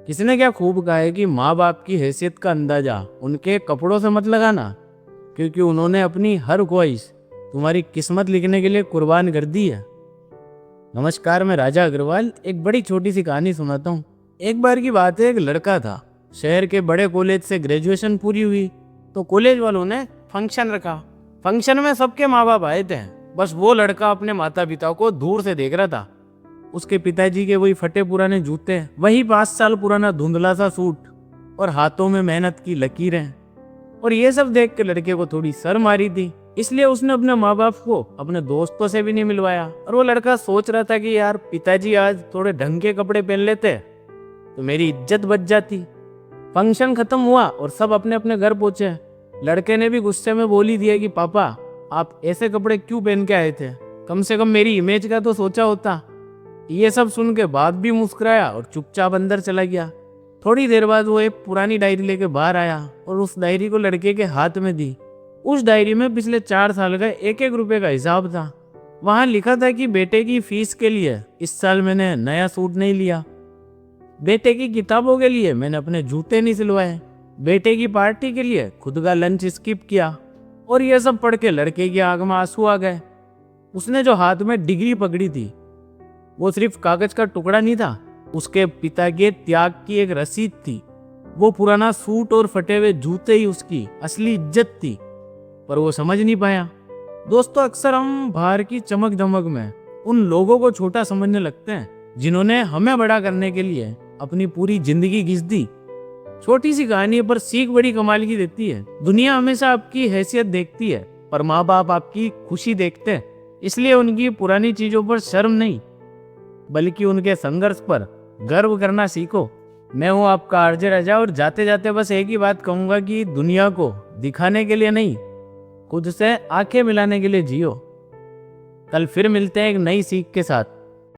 किसी ने क्या खूब कहा है कि माँ बाप की हैसियत का अंदाजा उनके कपड़ों से मत लगाना, क्योंकि उन्होंने अपनी हर ख्वाहिश तुम्हारी किस्मत लिखने के लिए कुर्बान कर दी है। नमस्कार, मैं राजा अग्रवाल एक बड़ी छोटी सी कहानी सुनाता हूँ। एक बार की बात है, एक लड़का था। शहर के बड़े कॉलेज से ग्रेजुएशन पूरी हुई तो कॉलेज वालों ने फंक्शन रखा। फंक्शन में सबके माँ बाप आए थे, बस वो लड़का अपने माता पिता को दूर से देख रहा था। उसके पिताजी के वही फटे पुराने जूते, वही 5 साल पुराना धुंधला सा सूट और हाथों में मेहनत की लकीरें। और ये सब देख के लड़के को थोड़ी शर्म आ रही थी, इसलिए उसने अपने माँ बाप को अपने दोस्तों से भी नहीं मिलवाया। और वो लड़का सोच रहा था कि यार पिताजी आज थोड़े ढंग के कपड़े पहन लेते तो मेरी इज्जत बच जाती। फंक्शन खत्म हुआ और सब अपने अपने घर पहुंचे। लड़के ने भी गुस्से में बोल ही दिया कि पापा आप ऐसे कपड़े क्यों पहन के आए थे, कम से कम मेरी इमेज का तो सोचा होता। ये सब सुन के बाप भी मुस्कुराया और चुपचाप अंदर चला गया। थोड़ी देर बाद वो एक पुरानी डायरी लेके बाहर आया और उस डायरी को लड़के के हाथ में दी। उस डायरी में पिछले 4 साल का एक एक रुपए का हिसाब था। वहां लिखा था कि बेटे की फीस के लिए इस साल मैंने नया सूट नहीं लिया, बेटे की किताबों के लिए मैंने अपने जूते नहीं सिलवाए, बेटे की पार्टी के लिए खुद का लंच स्किप किया। और ये सब पढ़ के लड़के की आंख में आंसू आ गए। उसने जो हाथ में डिग्री पकड़ी थी वो सिर्फ कागज का टुकड़ा नहीं था, उसके पिता के त्याग की एक रसीद थी। वो पुराना सूट और फटे हुए जूते ही उसकी असली इज्जत थी, पर वो समझ नहीं पाया। दोस्तों, अक्सर हम बाहर की चमक दमक में उन लोगों को छोटा समझने लगते हैं जिन्होंने हमें बड़ा करने के लिए अपनी पूरी जिंदगी घिस दी। छोटी सी कहानी पर सीख बड़ी कमाल की देती है। दुनिया हमेशा आपकी हैसियत देखती है, पर माँ बाप आपकी खुशी देखते हैं। इसलिए उनकी पुरानी चीजों पर शर्म नहीं, बल्कि उनके संघर्ष पर गर्व करना सीखो। मैं हूँ आपका आरजे राजा, और जाते जाते बस एक ही बात कहूंगा कि दुनिया को दिखाने के लिए नहीं, खुद से आंखें मिलाने के लिए जियो। कल फिर मिलते हैं एक नई सीख के साथ।